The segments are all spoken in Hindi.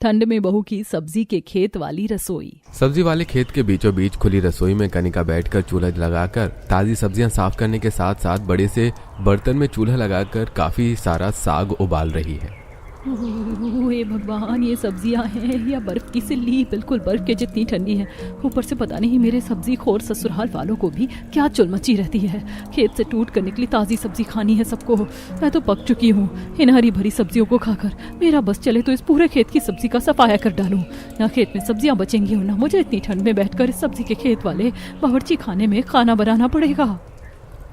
ठंड में बहू की सब्जी के खेत वाली रसोई। सब्जी वाले खेत के बीचों बीच खुली रसोई में कनिका बैठकर चूल्हा लगाकर ताजी सब्जियां साफ करने के साथ साथ बड़े से बर्तन में चूल्हा लगाकर काफी सारा साग उबाल रही है। हे भगवान, ये सब्जियां हैं या बर्फ की सिल्ली, बिल्कुल बर्फ के जितनी ठंडी है। ऊपर से पता नहीं मेरे सब्जी खोर ससुराल वालों को भी क्या चुल मची रहती है। खेत से टूट कर निकली ताज़ी सब्जी खानी है सबको। मैं तो पक चुकी हूँ इन हरी भरी सब्जियों को खाकर। मेरा बस चले तो इस पूरे खेत की सब्जी का सफाया कर डालूं। ना खेत में सब्जियां बचेंगी और ना मुझे इतनी ठंड में बैठकर इस सब्जी के खेत वाले बावर्ची खाने में खाना बनाना पड़ेगा।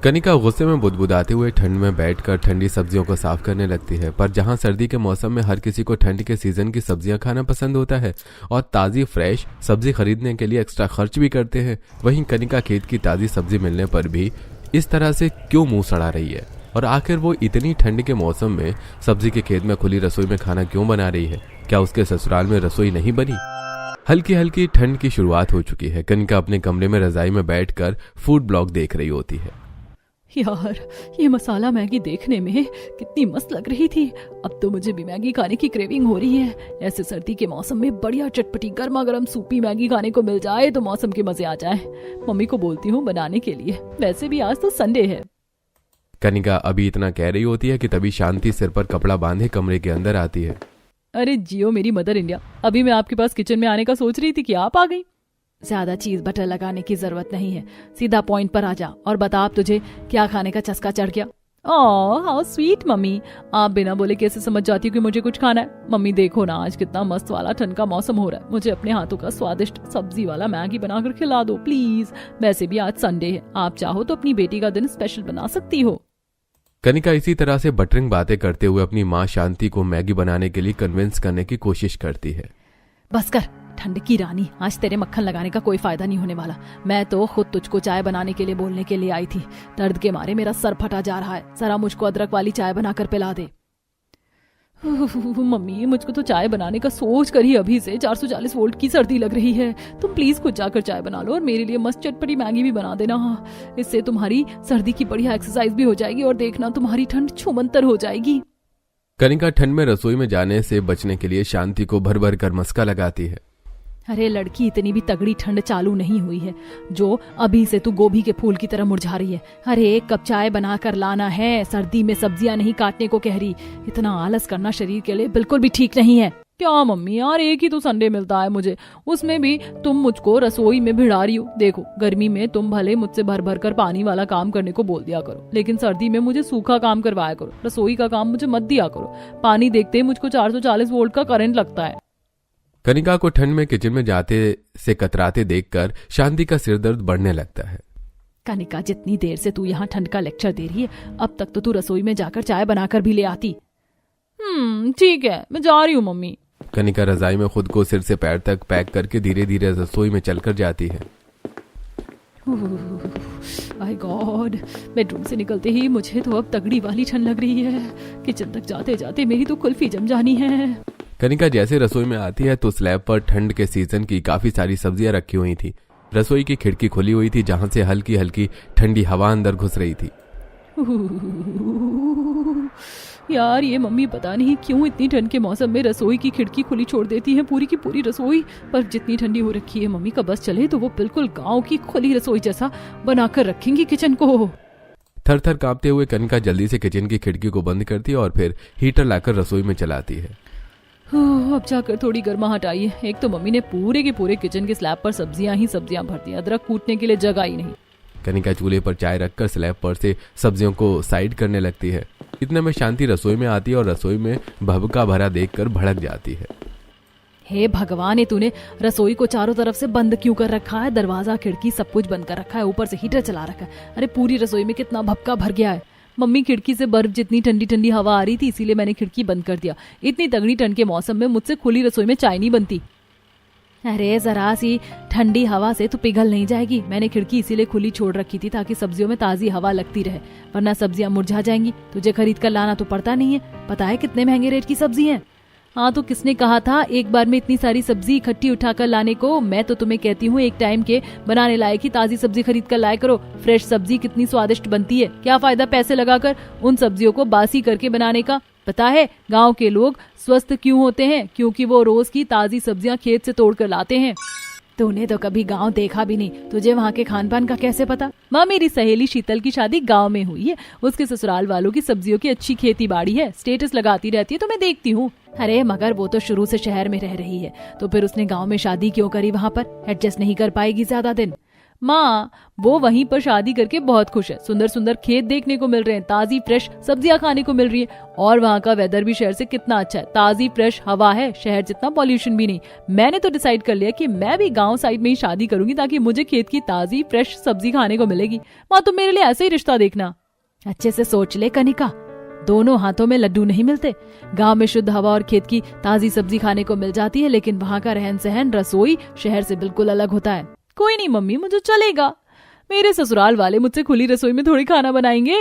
कनिका गुस्से में बुदबुदाते हुए ठंड में बैठकर ठंडी सब्जियों को साफ करने लगती है। पर जहां सर्दी के मौसम में हर किसी को ठंड के सीजन की सब्जियां खाना पसंद होता है और ताज़ी फ्रेश सब्जी खरीदने के लिए एक्स्ट्रा खर्च भी करते हैं, वहीं कनिका खेत की ताज़ी सब्जी मिलने पर भी इस तरह से क्यों मुंह सड़ा रही है और आखिर वो इतनी ठंड के मौसम में सब्जी के खेत में खुली रसोई में खाना क्यों बना रही है? क्या उसके ससुराल में रसोई नहीं बनी? हल्की हल्की ठंड की शुरुआत हो चुकी है। कनिका अपने कमरे में रजाई में बैठकर फूड ब्लॉग देख रही होती है। यार, ये मसाला मैगी देखने में कितनी मस्त लग रही थी। अब तो मुझे भी मैगी खाने की क्रेविंग हो रही है। ऐसे सर्दी के मौसम में बढ़िया चटपटी गर्मा गर्म सूपी मैगी खाने को मिल जाए तो मौसम के मजे आ जाए। मम्मी को बोलती हूँ बनाने के लिए। वैसे भी आज तो संडे है। कनिका अभी इतना कह रही होती है कि तभी शांति सिर पर कपड़ा बांधे कमरे के अंदर आती है। अरे जियो मेरी मदर इंडिया, अभी मैं आपके पास किचन में आने का सोच रही थी कि आप आ गई। ज्यादा चीज बटर लगाने की जरूरत नहीं है, सीधा पॉइंट पर आ जा और बता अब तुझे क्या खाने का चस्का चढ़ गया। ओह हाउ स्वीट मम्मी, आप बिना बोले कैसे समझ जाती हो कि मुझे कुछ खाना है। मम्मी देखो ना, आज कितना मस्त वाला ठंड का मौसम हो रहा है। मुझे अपने हाथों का स्वादिष्ट सब्जी वाला मैगी बनाकर खिला दो प्लीज। वैसे भी आज संडे है, आप चाहो तो अपनी बेटी का दिन स्पेशल बना सकती हो। कनिका इसी तरह से बटरिंग बातें करते हुए अपनी माँ शांति को मैगी बनाने के लिए कन्विंस करने की कोशिश करती है। बस कर ठंड की रानी, आज तेरे मक्खन लगाने का कोई फायदा नहीं होने वाला। मैं तो खुद तुझको चाय बनाने के लिए बोलने के लिए आई थी। दर्द के मारे मेरा सर फटा जा रहा है। जरा मुझको अदरक वाली चाय बनाकर पिला दे। मम्मी, मुझको तो चाय बनाने का सोच कर ही अभी से 440 वोल्ट की सर्दी लग रही है। तुम प्लीज खुद जाकर चाय बना लो और मेरे लिए मस्त चटपटी मैगी भी बना देना। इससे तुम्हारी सर्दी की बढ़िया एक्सरसाइज भी हो जाएगी और देखना तुम्हारी ठंड छूमंतर हो जाएगी। कनिका ठंड में रसोई में जाने से बचने के लिए शांति को भर भर कर मस्का लगाती है। अरे लड़की, इतनी भी तगड़ी ठंड चालू नहीं हुई है जो अभी से तू गोभी के फूल की तरह मुरझा रही है। अरे एक कप चाय बनाकर लाना है, सर्दी में सब्जियां नहीं काटने को कह रही। इतना आलस करना शरीर के लिए बिल्कुल भी ठीक नहीं है। क्या मम्मी यार, एक ही तो संडे मिलता है मुझे, उसमें भी तुम मुझको रसोई में भिड़ा रही हो। देखो गर्मी में तुम भले मुझसे भर भर कर पानी वाला काम करने को बोल दिया करो, लेकिन सर्दी में मुझे सूखा काम करवाया करो। रसोई का काम मुझे मत दिया करो। पानी देखते ही मुझको 440 वोल्ट का करंट लगता है। कनिका को ठंड में किचन में जाते से कतराते देखकर शांति का सिरदर्द बढ़ने लगता है। कनिका, जितनी देर से तू यहाँ ठंड का लेक्चर दे रही है, अब तक तो तू रसोई में जाकर चाय बनाकर भी ले आती। ठीक है, मैं जा रही हूँ मम्मी। कनिका रजाई में खुद को सिर से पैर तक पैक करके धीरे धीरे रसोई में चलकर जाती है। माय गॉड, बेडरूम से निकलते ही मुझे तो अब तगड़ी वाली ठंड लग रही है। किचन तक जाते जाते मेरी तो कुल्फी जम जानी है। कनिका जैसे रसोई में आती है तो स्लैब पर ठंड के सीजन की काफी सारी सब्जियां रखी हुई थी। रसोई की खिड़की खुली हुई थी जहां से हल्की हल्की ठंडी हवा अंदर घुस रही थी। यार, ये मम्मी पता नहीं क्यों इतनी ठंड के मौसम में रसोई की खिड़की खुली छोड़ देती है। पूरी की पूरी रसोई पर जितनी ठंडी हो रखी है, मम्मी का बस चले तो वो बिल्कुल गांव की खुली रसोई जैसा बनाकर रखेंगी किचन को। थर थर कांपते हुए कनिका जल्दी से किचन की खिड़की को बंद करती है और फिर हीटर लाकर रसोई में चलाती है। अब जाकर थोड़ी गर्माहट आई है। एक तो मम्मी ने पूरे के पूरे किचन के स्लैब पर सब्जियां ही सब्जियां भर दी, अदरक कूटने के लिए जगह ही नहीं। कनिका चूल्हे पर चाय रखकर स्लैब पर से सब्जियों को साइड करने लगती है। इतने में शांति रसोई में आती है और रसोई में भभका भरा देखकर भड़क जाती है। हे भगवान, ये तूने रसोई को चारों तरफ से बंद क्यों कर रखा है? दरवाजा खिड़की सब कुछ बंद कर रखा है, ऊपर से हीटर चला रखा है। अरे पूरी रसोई में कितना भभका भर गया है। मम्मी, खिड़की से बर्फ जितनी ठंडी ठंडी हवा आ रही थी, इसीलिए मैंने खिड़की बंद कर दिया। इतनी तगड़ी ठंड के मौसम में मुझसे खुली रसोई में चाय नहीं बनती। अरे जरा सी ठंडी हवा से तो पिघल नहीं जाएगी। मैंने खिड़की इसीलिए खुली छोड़ रखी थी ताकि सब्जियों में ताजी हवा लगती रहे, वरना सब्जियां मुरझा जाएंगी। तुझे खरीद कर लाना तो पड़ता नहीं है। पता है कितने महंगे रेट की सब्जी है? हाँ, तो किसने कहा था एक बार में इतनी सारी सब्जी इकट्ठी उठाकर लाने को? मैं तो तुम्हें कहती हूँ एक टाइम के बनाने लायक ही ताजी सब्जी खरीद कर लाया करो। फ्रेश सब्जी कितनी स्वादिष्ट बनती है। क्या फायदा पैसे लगाकर उन सब्जियों को बासी करके बनाने का? पता है गांव के लोग स्वस्थ क्यों होते हैं? क्योंकि वो रोज की ताजी सब्जियां खेत से तोड़ कर लाते हैं। तूने तो कभी गांव देखा भी नहीं, तुझे वहाँ के खान पान का कैसे पता? माँ, मेरी सहेली शीतल की शादी गांव में हुई है। उसके ससुराल वालों की सब्जियों की अच्छी खेती बाड़ी है, स्टेटस लगाती रहती है तो मैं देखती हूँ। अरे मगर वो तो शुरू से शहर में रह रही है, तो फिर उसने गांव में शादी क्यों करी? वहाँ पर एडजस्ट नहीं कर पाएगी ज्यादा दिन? माँ, वो वहीं पर शादी करके बहुत खुश है। सुंदर सुंदर खेत देखने को मिल रहे हैं, ताजी फ्रेश सब्जियां खाने को मिल रही है, और वहाँ का वेदर भी शहर से कितना अच्छा है। ताजी फ्रेश हवा है, शहर जितना पॉल्यूशन भी नहीं। मैंने तो डिसाइड कर लिया कि मैं भी गांव साइड में ही शादी करूंगी, ताकि मुझे खेत की ताजी फ्रेश सब्जी खाने को मिलेगी। माँ, तुम मेरे लिए ऐसे ही रिश्ता देखना। अच्छे से सोच ले कनिका, दोनों हाथों में लड्डू नहीं मिलते। गांव में शुद्ध हवा और खेत की ताजी सब्जी खाने को मिल जाती है, लेकिन वहाँ का रहन सहन, रसोई शहर से बिल्कुल अलग होता है। कोई नहीं मम्मी, मुझे चलेगा। मेरे ससुराल वाले मुझसे खुली रसोई में थोड़ी खाना बनाएंगे।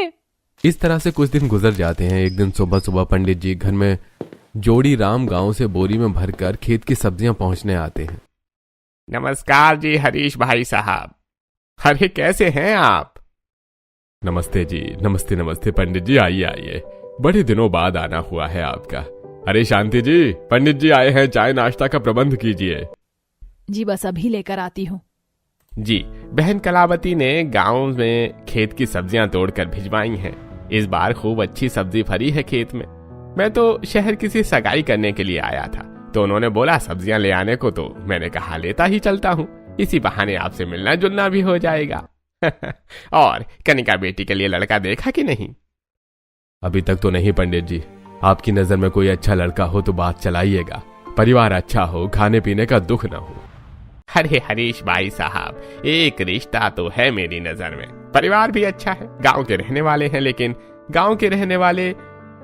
इस तरह से कुछ दिन गुजर जाते हैं। एक दिन सुबह सुबह पंडित जी घर में जोड़ी राम गांव से बोरी में भरकर खेत की सब्जियां पहुंचने आते हैं। नमस्कार जी हरीश भाई साहब। अरे कैसे हैं आप? नमस्ते जी, नमस्ते नमस्ते पंडित जी, आइए आइए, बड़े दिनों बाद आना हुआ है आपका। अरे शांति जी, पंडित जी आए हैं, चाय नाश्ता का प्रबंध कीजिए। जी बस अभी लेकर आती हूँ। जी, बहन कलावती ने गांव में खेत की सब्जियां तोड़कर भिजवाई हैं। इस बार खूब अच्छी सब्जी फरी है खेत में। मैं तो शहर किसी सगाई करने के लिए आया था, तो उन्होंने बोला सब्जियां ले आने को, तो मैंने कहा लेता ही चलता हूँ, इसी बहाने आपसे मिलना जुलना भी हो जाएगा। और कनिका बेटी के लिए लड़का देखा कि नहीं? अभी तक तो नहीं पंडित जी, आपकी नजर में कोई अच्छा लड़का हो तो बात चलाइएगा। परिवार अच्छा हो, खाने पीने का दुख न हो। अरे हरीश भाई साहब, एक रिश्ता तो है मेरी नजर में। परिवार भी अच्छा है, गांव के रहने वाले हैं, लेकिन गांव के रहने वाले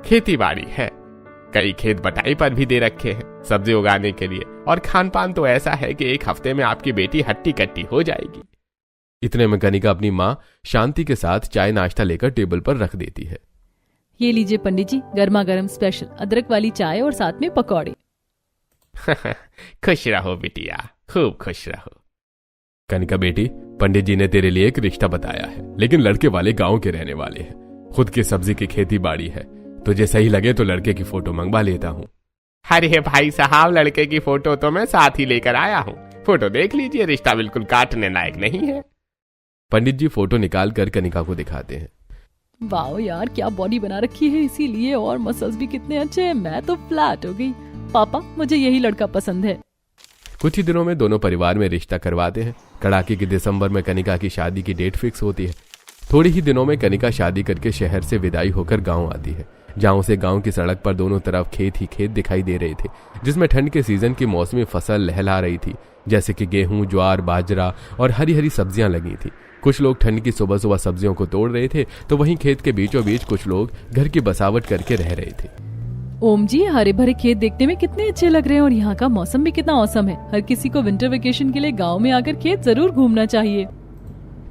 खेती बाड़ी है, कई खेत बटाई पर भी दे रखे हैं सब्जी उगाने के लिए, और खान पान तो ऐसा है कि एक हफ्ते में आपकी बेटी हट्टी कट्टी हो जाएगी। इतने में कनिका अपनी माँ शांति के साथ चाय नाश्ता लेकर टेबल पर रख देती है। ये लीजिए पंडित जी, गर्मा गर्म स्पेशल अदरक वाली चाय और साथ में पकौड़े। खुश रहो बिटिया, खूब खुश रहो। कनिका बेटी, पंडित जी ने तेरे लिए एक रिश्ता बताया है, लेकिन लड़के वाले गांव के रहने वाले हैं, खुद की सब्जी की खेती बाड़ी है। तुझे सही लगे तो लड़के की फोटो मंगवा लेता हूँ। अरे भाई साहब, लड़के की फोटो तो मैं साथ ही लेकर आया हूँ, फोटो देख लीजिए, रिश्ता बिल्कुल काटने लायक नहीं है। पंडित जी फोटो निकाल कर कनिका को दिखाते हैं। वाह यार, क्या बॉडी बना रखी है, इसीलिए और मसल्स भी कितने अच्छे हैं। मैं तो फ्लैट हो गई। पापा, मुझे यही लड़का पसंद है। कुछ ही दिनों में दोनों परिवार में रिश्ता करवाते हैं। कड़ाके की दिसंबर में कनिका की शादी की डेट फिक्स होती है। थोड़ी ही दिनों में कनिका शादी करके शहर से विदाई होकर गांव आती है, जहां उसे गांव की सड़क पर दोनों तरफ खेत ही खेत दिखाई दे रहे थे, जिसमें ठंड के सीजन की मौसमी फसल लहला रही थी, जैसे कि गेहूं, ज्वार, बाजरा और हरी हरी सब्जियां लगी थी। कुछ लोग ठंड की सुबह सुबह सब्जियों को तोड़ रहे थे, तो वहीं खेत के बीचों बीच कुछ लोग घर की बसावट करके रह रहे थे। ओम जी, हरे भरे खेत देखने में कितने अच्छे लग रहे हैं, और यहाँ का मौसम भी कितना औसम है। हर किसी को विंटर वेकेशन के लिए गांव में आकर खेत जरूर घूमना चाहिए।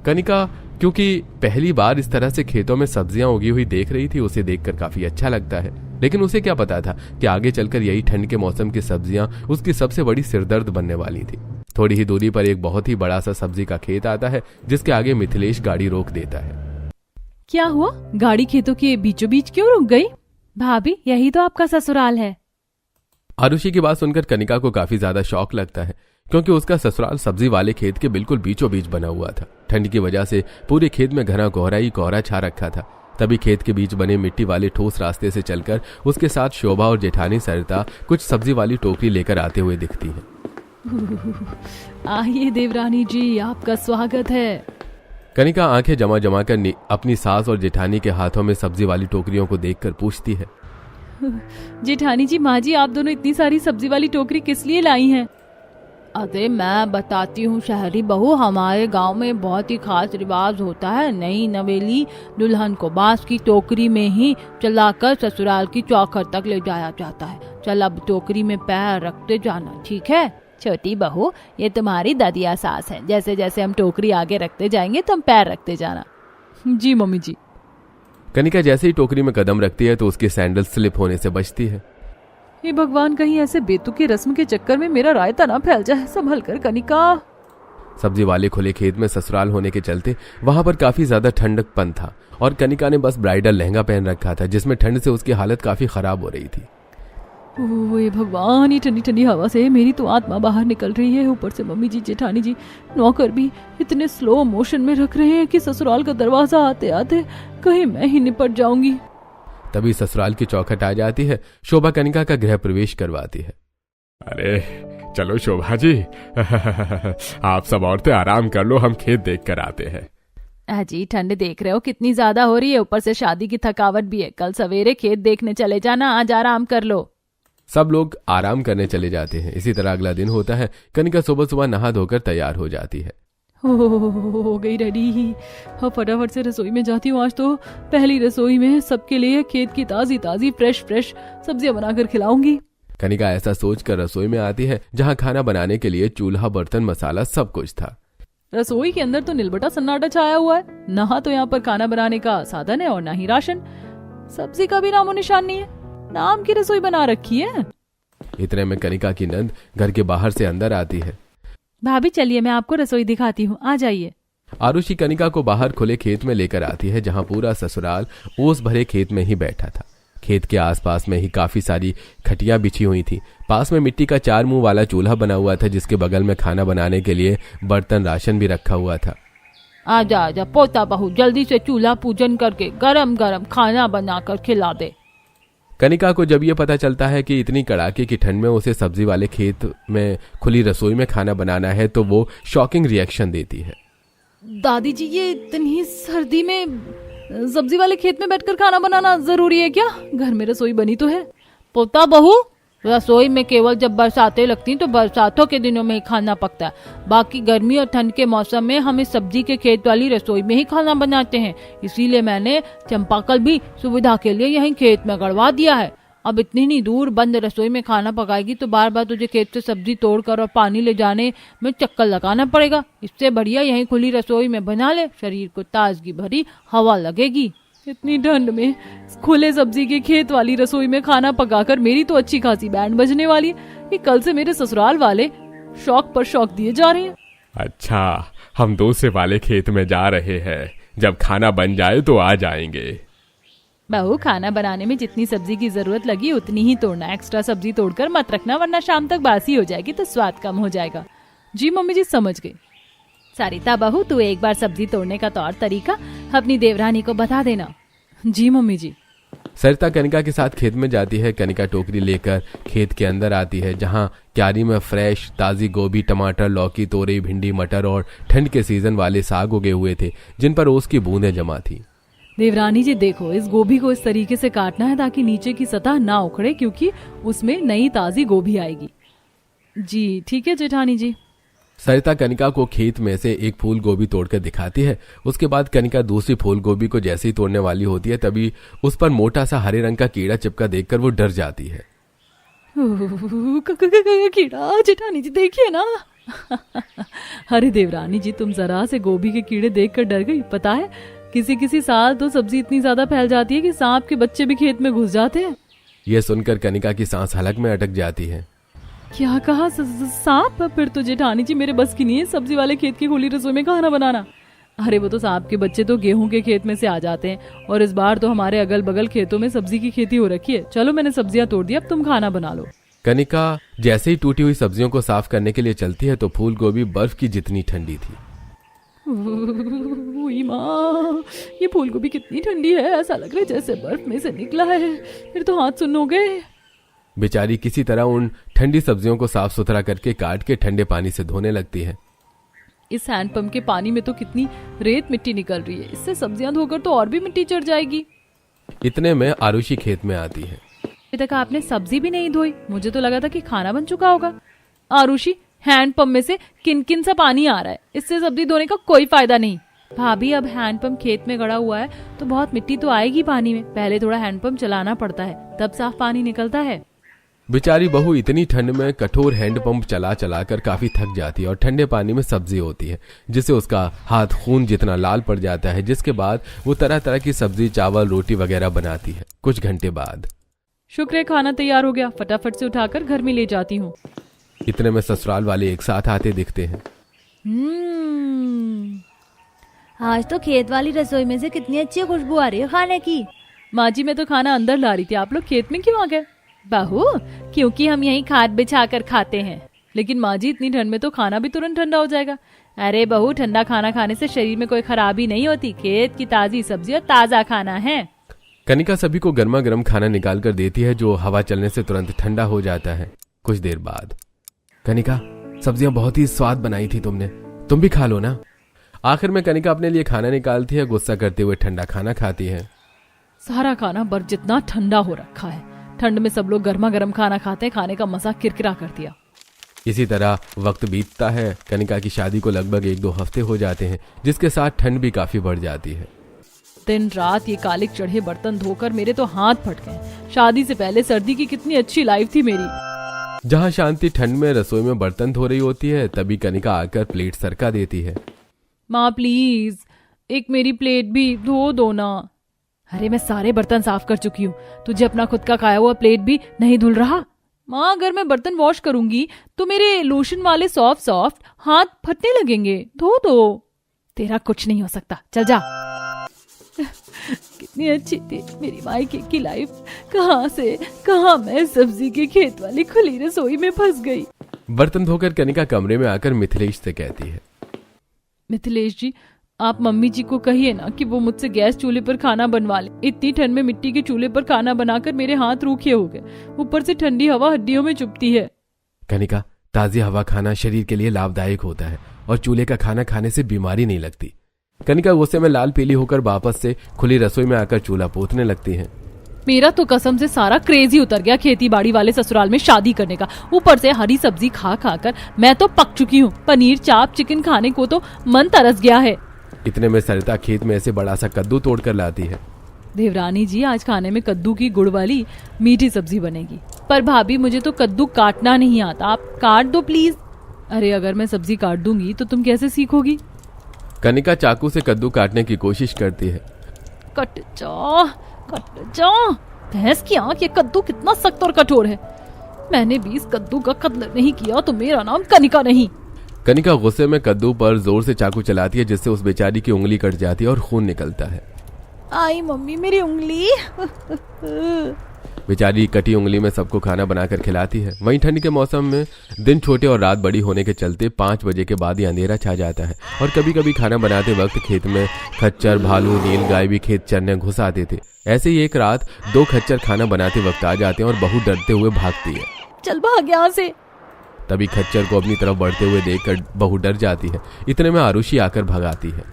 कनिका क्योंकि पहली बार इस तरह से खेतों में सब्जियां उगी हुई देख रही थी, उसे देखकर काफी अच्छा लगता है, लेकिन उसे क्या पता था कि आगे चलकर यही ठंड के मौसम की सब्जियां उसकी सबसे बड़ी सिरदर्द बनने वाली थी। थोड़ी ही दूरी पर एक बहुत ही बड़ा सा सब्जी का खेत आता है, जिसके आगे मिथिलेश गाड़ी रोक देता है। क्या हुआ? गाड़ी खेतों के बीचों बीच क्यों रुक गई? भाभी, यही तो आपका ससुराल है। आरुषि की बात सुनकर कनिका को काफी ज्यादा शौक लगता है, क्योंकि उसका ससुराल सब्जी वाले खेत के बिल्कुल बीचों बीच बना हुआ था। ठंड की वजह से पूरे खेत में घना कोहरा ही कोहरा छा रखा था। तभी खेत के बीच बने मिट्टी वाले ठोस रास्ते से चलकर उसके साथ शोभा और जेठानी सरिता कुछ सब्जी वाली टोकरी लेकर आते हुए दिखती है। आइए देवरानी जी, आपका स्वागत है। कनिका आंखें जमा जमा कर अपनी सास और जेठानी के हाथों में सब्जी वाली टोकरियों को देखकर पूछती है, जेठानी जी, माँ जी, आप दोनों इतनी सारी सब्जी वाली टोकरी किस लिए लाई हैं? अरे मैं बताती हूँ शहरी बहू, हमारे गांव में बहुत ही खास रिवाज होता है। नई नवेली दुल्हन को बांस की टोकरी में ही चलाकर ससुराल की चौखट तक ले जाया जाता है। चल अब टोकरी में पैर रखते जाना, ठीक है? छोटी बहू, ये तुम्हारी दादिया सास है, जैसे जैसे हम टोकरी आगे रखते जाएंगे तुम पैर रखते जाना। जी मम्मी जी। कनिका जैसे ही टोकरी में कदम रखती है तो उसकी सैंडल स्लिप होने से बचती है। हे भगवान, कहीं ऐसे बेतुकी रस्म के चक्कर में मेरा रायता ना फैल जाए। संभल कर कनिका। सब्जी वाले खुले खेत में ससुराल होने के चलते वहां पर काफी ज्यादा ठंडकपन था और कनिका ने बस ब्राइडल लहंगा पहन रखा था जिसमें ठंड से उसकी हालत काफी खराब हो रही थी। ओए भगवान, ये ठंडी ठंडी हवा से मेरी तो आत्मा बाहर निकल रही है। ऊपर से मम्मी जी, जेठानी जी, नौकर भी इतने स्लो मोशन में रख रहे हैं कि ससुराल का दरवाजा आते आते कहीं मैं ही निपट जाऊंगी। तभी ससुराल की चौखट आ जाती है। शोभा कनिका का गृह प्रवेश करवाती है। अरे चलो शोभा जी, आप सब औरतें आराम कर लो, हम खेत देख कर आते हैं। अजी, ठंड देख रहे हो कितनी ज्यादा हो रही है, ऊपर से शादी की थकावट भी है। कल सवेरे खेत देखने चले जाना, आज आराम कर लो। सब लोग आराम करने चले जाते हैं। इसी तरह अगला दिन होता है। कनिका सुबह सुबह नहा धोकर तैयार हो जाती है। हो गई रेडी। हाँ, फटाफट से रसोई में जाती हूँ। आज तो पहली रसोई में सबके लिए खेत की ताजी ताजी फ्रेश फ्रेश सब्जियां बनाकर खिलाऊंगी। कनिका ऐसा सोचकर रसोई में आती है जहाँ खाना बनाने के लिए चूल्हा, बर्तन, मसाला सब कुछ था। रसोई के अंदर तो निलबटा सन्नाटा छाया हुआ है। ना तो यहाँ पर खाना बनाने का साधन है और ना ही राशन। सब्जी का भी नामो निशान नहीं है। नाम की रसोई बना रखी है। इतने में कनिका की नंद घर के बाहर से अंदर आती है। भाभी चलिए, मैं आपको रसोई दिखाती हूँ, आ जाइए। आरुषि कनिका को बाहर खुले खेत में लेकर आती है जहाँ पूरा ससुराल ओस भरे खेत में ही बैठा था। खेत के आसपास में ही काफी सारी खटियां बिछी हुई थी। पास में मिट्टी का 4 मुंह वाला चूल्हा बना हुआ था जिसके बगल में खाना बनाने के लिए बर्तन, राशन भी रखा हुआ था। आजा आजा पोता बहू, जल्दी से चूल्हा पूजन करके गरम गरम खाना बनाकर खिला दे। कनिका को जब ये पता चलता है कि इतनी कड़ाके की ठंड में उसे सब्जी वाले खेत में खुली रसोई में खाना बनाना है तो वो शॉकिंग रिएक्शन देती है। दादी जी, ये इतनी सर्दी में सब्जी वाले खेत में बैठकर खाना बनाना जरूरी है क्या? घर में रसोई बनी तो है। पोता बहू, रसोई में केवल जब बरसातें लगती तो बरसातों के दिनों में ही खाना पकता है। बाकी गर्मी और ठंड के मौसम में हम इस सब्जी के खेत वाली रसोई में ही खाना बनाते हैं। इसीलिए मैंने चंपाकल भी सुविधा के लिए यहीं खेत में गड़वा दिया है। अब इतनी नहीं दूर बंद रसोई में खाना पकाएगी तो बार बार तुझे खेत से सब्जी तोड़कर और पानी ले जाने में चक्कर लगाना पड़ेगा। इससे बढ़िया यहीं खुली रसोई में बना ले, शरीर को ताजगी भरी हवा लगेगी। इतनी ठंड में खुले सब्जी के खेत वाली रसोई में खाना पकाकर मेरी तो अच्छी खासी बैंड बजने वाली है कि कल से मेरे ससुराल वाले शौक पर शौक दिए जा रहे हैं। अच्छा, हम दूसरे वाले खेत में जा रहे हैं, जब खाना बन जाए तो आ जाएंगे। बहू, खाना बनाने में जितनी सब्जी की जरूरत लगी उतनी ही तोड़ना। एक्स्ट्रा सब्जी तोड़कर मत रखना वरना शाम तक बासी हो जाएगी तो स्वाद कम हो जाएगा। जी मम्मी जी, समझ गई। सरिता बहू, तू एक बार सब्जी तोड़ने का तौर तरीका अपनी देवरानी को बता देना। जी मम्मी जी। सरिता कनिका के साथ खेत में जाती है। कनिका टोकरी लेकर खेत के अंदर आती है जहाँ क्यारी में फ्रेश ताजी गोभी, टमाटर, लौकी, तोरई, भिंडी, मटर और ठंड के सीजन वाले साग उगे हुए थे जिन पर ओस की बूंदें जमा थी। देवरानी जी देखो, इस गोभी को इस तरीके से काटना है ताकि नीचे की सतह ना उखड़े, क्योंकि उसमें नई ताजी गोभी आएगी। जी ठीक है जेठानी जी। सरिता कनिका को खेत में से एक फूल गोभी तोड़कर दिखाती है। उसके बाद कनिका दूसरी फूल गोभी को जैसे ही तोड़ने वाली होती है तभी उस पर मोटा सा हरे रंग का कीड़ा चिपका देखकर वो डर जाती है। कीड़ा, जेठानी जी देखिए ना। अरे देवरानी जी, तुम जरा से गोभी के कीड़े देखकर डर गई। पता है किसी किसी साल तो सब्जी इतनी ज्यादा फैल जाती है कि सांप के बच्चे भी खेत में घुस जाते हैं। यह सुनकर कनिका की सांस हलक में अटक जाती है। क्या कहा? सांप? फिर तो जेठानी जी मेरे बस की नहीं है सब्जी वाले खेत की खुली रसोई में खाना बनाना। अरे वो तो सांप के बच्चे तो गेहूं के खेत में से आ जाते हैं और इस बार तो हमारे अगल बगल खेतों में सब्जी की खेती हो रखी है। चलो मैंने सब्जियां तोड़ दी, अब तुम खाना बना लो। कनिका जैसे ही टूटी हुई सब्जियों को साफ करने के लिए चलती है तो फूल गोभी बर्फ की जितनी ठंडी थी। माँ, ये फूल गोभी कितनी ठंडी है, ऐसा लग रहा है जैसे बर्फ में से निकला है। फिर तो हाथ सुन्न हो गए। बेचारी किसी तरह उन ठंडी सब्जियों को साफ सुथरा करके काट के ठंडे पानी से धोने लगती है। इस हैंडपंप के पानी में तो कितनी रेत मिट्टी निकल रही है, इससे सब्जियां धोकर तो और भी मिट्टी चढ़ जाएगी। इतने में आरुषि खेत में आती है। अभी तक आपने सब्जी भी नहीं धोई, मुझे तो लगा था कि खाना बन चुका होगा। आरुषि, हैंडपंप में से किनकिन सा पानी आ रहा है, इससे सब्जी धोने का कोई फायदा नहीं। भाभी, अब हैंडपंप खेत में गड़ा हुआ है तो बहुत मिट्टी तो आएगी पानी में, पहले थोड़ा हैंडपंप चलाना पड़ता है तब साफ पानी निकलता है। बेचारी बहू इतनी ठंड में कठोर हैंडपंप चला चला कर काफी थक जाती है और ठंडे पानी में सब्जी होती है जिससे उसका हाथ खून जितना लाल पड़ जाता है, जिसके बाद वो तरह तरह की सब्जी, चावल, रोटी वगैरह बनाती है। कुछ घंटे बाद शुक्र है खाना तैयार हो गया, फटाफट से उठाकर घर में ले जाती हूँ। इतने में ससुराल वाले एक साथ आते दिखते हैं। आज तो खेत वाली रसोई में से कितनी अच्छी खुशबू आ रही है खाने की। माँ जी मैं तो खाना अंदर ला रही थी, आप लोग खेत में क्यों आ गए? बहू क्योंकि हम यहीं खाट बिछा कर खाते हैं। लेकिन माँ जी इतनी ठंड में तो खाना भी तुरंत ठंडा हो जाएगा। अरे बहू ठंडा खाना खाने से शरीर में कोई खराबी नहीं होती, खेत की ताजी सब्जी और ताजा खाना है। कनिका सभी को गर्मा गर्म खाना निकाल कर देती है जो हवा चलने से तुरंत ठंडा हो जाता है। कुछ देर बाद, कनिका सब्जियां बहुत ही स्वाद बनाई थी तुमने, तुम भी खा लो ना। आखिर में कनिका अपने लिए खाना निकालती है, गुस्सा करते हुए ठंडा खाना खाती है। सारा खाना बर्फ जितना ठंडा हो रखा है, ठंड में सब लोग गर्मा गर्म खाना खाते हैं, खाने का मजा किरकिरा कर दिया। इसी तरह वक्त बीतता है। कनिका की शादी को लगभग 1-2 हफ्ते हो जाते हैं, जिसके साथ ठंड भी काफी बढ़ जाती है। दिन रात ये कालिक चढ़े बर्तन धोकर मेरे तो हाथ फट गए। शादी से पहले सर्दी की कितनी अच्छी लाइफ थी मेरी। जहाँ शांति ठंड में रसोई में बर्तन धो रही होती है, तभी कनिका आकर प्लेट सरका देती है। माँ प्लीज एक मेरी प्लेट भी धो दो ना। अरे मैं सारे बर्तन साफ कर चुकी हूँ, तुझे अपना खुद का खाया हुआ प्लेट भी नहीं धुल रहा? माँ अगर मैं बर्तन वॉश करूंगी तो मेरे लोशन वाले सॉफ्ट सॉफ्ट हाथ फटने लगेंगे, धो दो। तेरा कुछ नहीं हो सकता, चल जा। कितनी अच्छी थी मेरी मायके की लाइफ, कहाँ से कहाँ मैं सब्जी के खेत वाली खुली रसोई में फंस गई। बर्तन धोकर कनिका कमरे में आकर मिथिलेश से कहती है, मिथिलेश जी आप मम्मी जी को कहिए ना कि वो मुझसे गैस चूल्हे पर खाना बनवा ले। इतनी ठंड में मिट्टी के चूल्हे पर खाना बनाकर मेरे हाथ रूखे हो गए, ऊपर से ठंडी हवा हड्डियों में चुभती है। कनिका ताजी हवा खाना शरीर के लिए लाभदायक होता है और चूल्हे का खाना खाने से बीमारी नहीं लगती। कनिका गुस्से में लाल पीली होकर वापस से खुली रसोई में आकर चूल्हा पोतने लगती है। मेरा तो कसम से सारा क्रेज ही उतर गया खेती बाड़ी वाले ससुराल में शादी करने का। ऊपर से हरी सब्जी खा खाकर मैं तो पक चुकी हूँ। पनीर चाप चिकन खाने को तो मन तरस गया है। इतने में सरिता खेत में ऐसे बड़ा सा कद्दू तोड़ कर लाती है। देवरानी जी आज खाने में कद्दू की गुड़ वाली मीठी सब्जी बनेगी। पर भाभी मुझे तो कद्दू काटना नहीं आता, आप काट दो प्लीज। अरे अगर मैं सब्जी काट दूंगी तो तुम कैसे सीखोगी? कनिका चाकू से कद्दू काटने की कोशिश करती है। कट जा। भैंस की आंख, ये कद्दू कितना सख्त और कठोर है। मैंने भी इस कद्दू का कत्ल नहीं किया तो मेरा नाम कनिका नहीं। कनिका गुस्से में कद्दू पर जोर से चाकू चलाती है, जिससे उस बेचारी की उंगली कट जाती है और खून निकलता है। आई मम्मी मेरी उंगली। बेचारी कटी उंगली में सबको खाना बनाकर खिलाती है। वहीं ठंड के मौसम में दिन छोटे और रात बड़ी होने के चलते 5 बजे के बाद ही अंधेरा छा जाता है और कभी कभी खाना बनाते वक्त खेत में खच्चर भालू नीलगाय भी खेत चरने घुस आते थे। ऐसे ही एक रात 2 खच्चर खाना बनाते वक्त आ जाते हैं और बहू डरते हुए भागती है। चल भाग यहाँ से। तभी खच्चर को अपनी तरफ बढ़ते हुए देखकर बहू डर जाती है। इतने में आरुषि आकर भगाती है।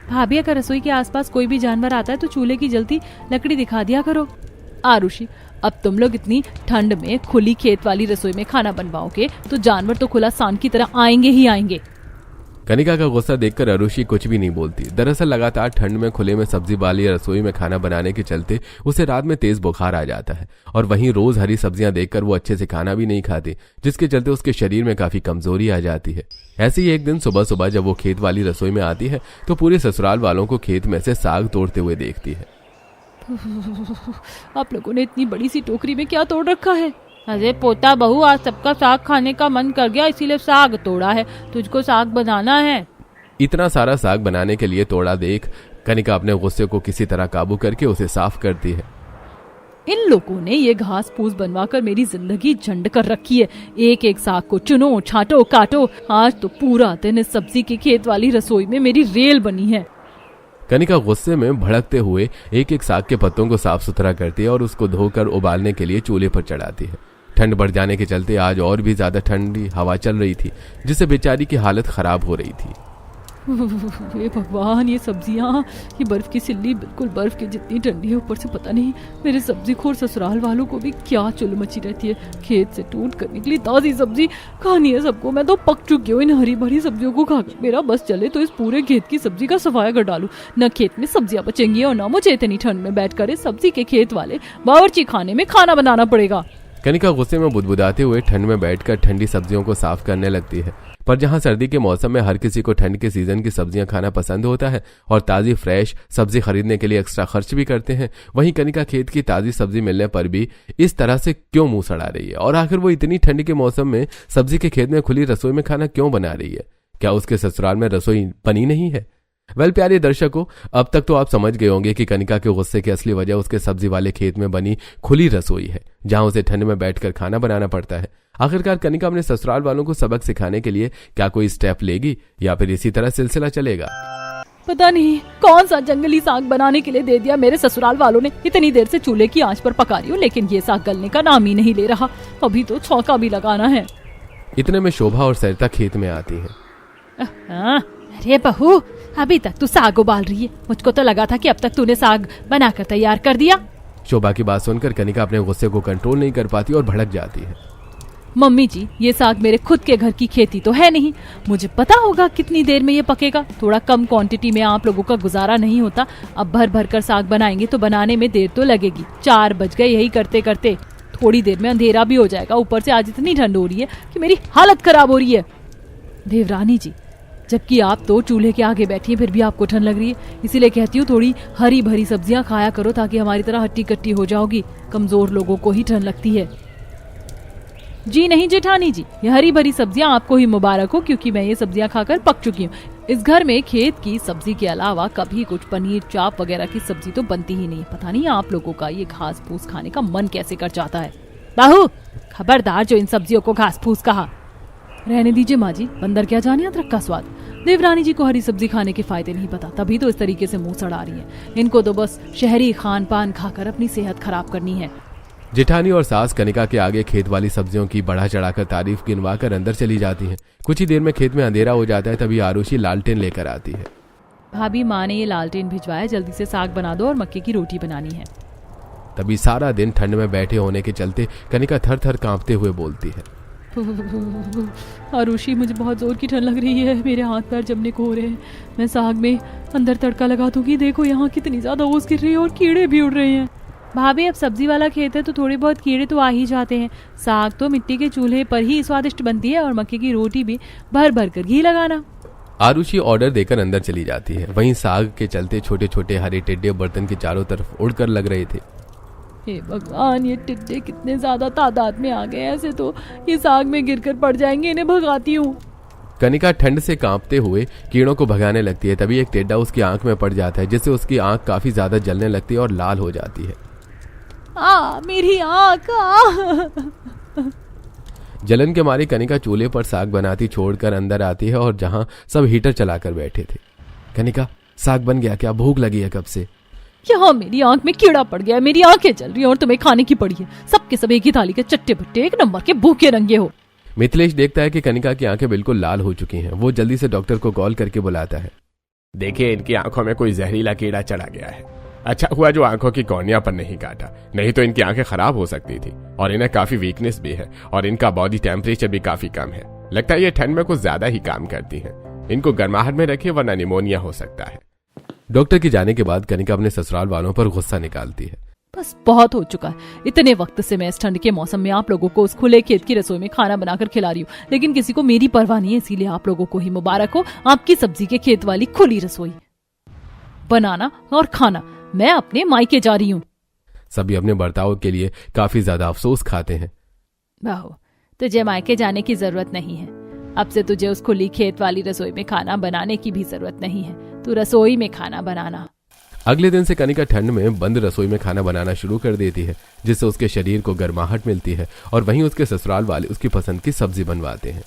भाभी अगर रसोई के आसपास कोई भी जानवर आता है तो चूल्हे की जलती लकड़ी दिखा दिया करो। आरुषि अब तुम लोग इतनी ठंड में खुली खेत वाली रसोई में खाना बनवाओगे तो जानवर तो खुला सान की तरह आएंगे ही आएंगे। कनिका का गुस्सा देखकर अरुषि कुछ भी नहीं बोलती। दरअसल लगातार ठंड में खुले में सब्जी वाली रसोई में खाना बनाने के चलते उसे रात में तेज बुखार आ जाता है और वहीं रोज हरी सब्जियां देखकर वो अच्छे से खाना भी नहीं खाती, जिसके चलते उसके शरीर में काफी कमजोरी आ जाती है। ऐसे ही एक दिन सुबह सुबह जब वो खेत वाली रसोई में आती है तो पूरे ससुराल वालों को खेत में से साग तोड़ते हुए देखती है। आप लोगों ने इतनी बड़ी सी टोकरी में क्या तोड़ रखा है? अरे पोता बहू आज सबका साग खाने का मन कर गया इसीलिए साग तोड़ा है, तुझको साग बनाना है। इतना सारा साग बनाने के लिए तोड़ा देख कनिका अपने गुस्से को किसी तरह काबू करके उसे साफ करती है। इन लोगों ने ये घास फूस बनवाकर मेरी जिंदगी झंड कर रखी है। एक एक साग को चुनो छांटो काटो। आज तो पूरा दिन इस सब्जी की खेत वाली रसोई में मेरी रेल बनी है। कनिका गुस्से में भड़कते हुए एक एक साग के पत्तों को साफ सुथरा करती है और उसको धोकर उबालने के लिए चूल्हे पर चढ़ाती है। ठंड बढ़ जाने के चलते आज और भी ज्यादा ठंडी हवा चल रही थी, जिससे बेचारी की हालत खराब हो रही थी। हे भगवान, ये सब्जियां, ये बर्फ की सिल्ली बिल्कुल बर्फ की जितनी ठंडी है। ऊपर से पता नहीं मेरे सब्जी खोर ससुराल वालों को भी क्या चुल मची रहती है। खेत से टूट कर निकली ताजी सब्जी खानी है सबको। मैं तो पक चुकी हूँ इन हरी भरी सब्जियों को खाकर। मेरा बस चले तो इस पूरे खेत की सब्जी का सफाया कर डालू। न खेत में सब्जियां बचेंगी और न मुझे इतनी ठंड में बैठ कर इस सब्जी के खेत वाले बावर्ची खाने में खाना बनाना पड़ेगा। कनिका गुस्से में बुदबुदाते हुए ठंड में बैठकर ठंडी सब्जियों को साफ करने लगती है। पर जहां सर्दी के मौसम में हर किसी को ठंड के सीजन की सब्जियां खाना पसंद होता है और ताजी फ्रेश सब्जी खरीदने के लिए एक्स्ट्रा खर्च भी करते हैं, वहीं कनिका खेत की ताजी सब्जी मिलने पर भी इस तरह से क्यों मुंह सड़ा रही है और आखिर वो इतनी ठंड के मौसम में सब्जी के खेत में खुली रसोई में खाना क्यों बना रही है? क्या उसके ससुराल में रसोई बनी नहीं है? वेल प्यारे दर्शकों, अब तक तो आप समझ गए होंगे कि कनिका के गुस्से की असली वजह उसके सब्जी वाले खेत में बनी खुली रसोई है, जहां उसे ठंड में बैठकर खाना बनाना पड़ता है। आखिरकार कनिका अपने ससुराल वालों को सबक सिखाने के लिए क्या कोई स्टेप लेगी या फिर इसी तरह सिलसिला चलेगा? पता नहीं कौन सा जंगली साग बनाने के लिए दे दिया मेरे ससुराल वालों ने। इतनी देर से चूल्हे की आंच पर पका रही हूँ, लेकिन ये साग गलने का नाम ही नहीं ले रहा। अभी तो छौंका भी लगाना है। इतने में शोभा और सरिता खेत में आती हैं। अरे बहू, अभी तक तू साग उबाल रही है। मुझको तो लगा था कि अब तक तूने साग बनाकर तैयार कर दिया। शोभा की बात सुनकर कनिका अपने गुस्से को कंट्रोल नहीं कर पाती और भड़क जाती है। मम्मी जी, ये साग मेरे खुद के घर की खेती तो है नहीं। मुझे पता होगा कितनी देर में ये पकेगा। थोड़ा कम क्वांटिटी में आप लोगों का गुजारा नहीं होता। अब भर भर कर साग बनाएंगे तो बनाने में देर तो लगेगी। 4 बज गए यही करते करते। थोड़ी देर में अंधेरा भी हो जाएगा। ऊपर से आज इतनी ठंड हो रही है कि मेरी हालत खराब हो रही है। देवरानी जी, जबकि आप तो चूल्हे के आगे बैठी हैं, फिर भी आपको ठंड लग रही है। इसीलिए कहती हूँ थोड़ी हरी भरी सब्जियां खाया करो, ताकि हमारी तरह हट्टी कट्टी हो जाओगी। कमजोर लोगों को ही ठंड लगती है। जी नहीं जेठानी जी, ये हरी भरी सब्जियां आपको ही मुबारक हो, क्योंकि मैं ये सब्जियां खाकर पक चुकी हूँ। इस घर में खेत की सब्जी के अलावा कभी कुछ पनीर चाप वगैरह की सब्जी तो बनती ही नहीं। पता नहीं आप लोगों का ये घास फूस खाने का मन कैसे कर जाता है। बाहू, खबरदार जो इन सब्जियों को घास फूस कहा। रहने दीजिए माँ जी, बंदर क्या जाने अदरक का स्वाद। देवरानी जी को हरी सब्जी खाने के फायदे नहीं पता, तभी तो इस तरीके से मुंह सड़ा रही है। इनको तो बस शहरी खान पान खाकर अपनी सेहत खराब करनी है। जेठानी और सास कनिका के आगे खेत वाली सब्जियों की बढ़ा चढ़ाकर तारीफ गिनवा कर अंदर चली जाती हैं। कुछ ही देर में खेत में अंधेरा हो जाता है। तभी आरुषि लालटेन लेकर आती है। भाभी, माँ ने ये लालटेन भिजवाया, जल्दी से साग बना दो और मक्के की रोटी बनानी है। तभी सारा दिन ठंड में बैठे होने के चलते कनिका थर थर कांपते हुए बोलती है। आरुषि, मुझे बहुत जोर की ठंड लग रही है। मेरे हाथ पैर जमने को हो रहे हैं। मैं साग में अंदर तड़का लगा दूंगी। देखो यहाँ कितनी ज्यादा ओस गिर रही है और कीड़े भी उड़ रहे हैं। भाभी, अब सब्जी वाला खेत है तो थोड़े बहुत कीड़े तो आ ही जाते हैं। साग तो मिट्टी के चूल्हे पर ही स्वादिष्ट बनती है, और मक्के की रोटी भी भर भर कर घी लगाना। आरुषि ऑर्डर देकर अंदर चली जाती है। वहीं साग के चलते छोटे छोटे हरे टिड्डे बर्तन के चारों तरफ उड़कर लग रहे थे। हे भगवान, ये टिड्डे कितने ज्यादा तादाद में आ गए। ऐसे तो ये साग में गिरकर पड़ जाएंगे। इन्हें भगाती हूँ। कनिका ठंड से कांपते हुए कीड़ों को भगाने लगती है। तभी एक टिड्डा उसकी आंख में पड़ जाता है, जिससे उसकी आंख काफी ज्यादा जलने लगती है और लाल हो जाती है। मेरी आंख। जलन के मारे कनिका चूल्हे पर साग बनाती छोड़कर अंदर आती है, और जहां सब हीटर चलाकर बैठे थे। कनिका, साग बन गया क्या? भूख लगी है कब से? यहाँ मेरी आंख में कीड़ा पड़ गया है। मेरी आंखें जल रही हैं और तुम्हें खाने की पड़ी है। सबके सब एक ही थाली के चट्टे बट्टे, एक नंबर के भूखे रंगे हो। मिथिलेश देखता है कि कनिका की आंखें बिल्कुल लाल हो चुकी हैं। वो जल्दी से डॉक्टर को कॉल करके बुलाता है। देखिए, इनकी आंखों में कोई जहरीला कीड़ा चढ़ा गया है। अच्छा हुआ जो आंखों की कॉर्निया पर नहीं काटा, नहीं तो इनकी आंखें खराब हो सकती थी। और इन्हें काफी वीकनेस भी है, और इनका बॉडी टेम्परेचर भी काफी कम है। लगता है ये ठंड में कुछ ज्यादा ही काम करती हैं। इनको गर्माहट में रखिए, वरना निमोनिया हो सकता है। डॉक्टर के जाने के बाद कनिका अपने ससुराल वालों पर गुस्सा निकालती है। बस बहुत हो चुका है। इतने वक्त से मैं इस ठंड के मौसम में आप लोगों को उस खुले खेत की रसोई में खाना बनाकर खिला रही हूँ, लेकिन किसी को मेरी परवाह नहीं है। इसीलिए आप लोगों को ही मुबारक हो, आपकी सब्जी के खेत वाली खुली रसोई बनाना और खाना। मैं अपने मायके जा रही हूँ। सभी अपने बर्ताव के लिए काफी ज्यादा अफसोस खाते हैं। बाहो, तुझे मायके जाने की जरूरत नहीं है। अब से तुझे उस खुली खेत वाली रसोई में खाना बनाने की भी जरूरत नहीं है। तू रसोई में खाना बनाना। अगले दिन से कनिका ठंड में बंद रसोई में खाना बनाना शुरू कर देती है, जिससे उसके शरीर को गर्माहट मिलती है, और वहीं उसके ससुराल वाले उसकी पसंद की सब्जी बनवाते हैं।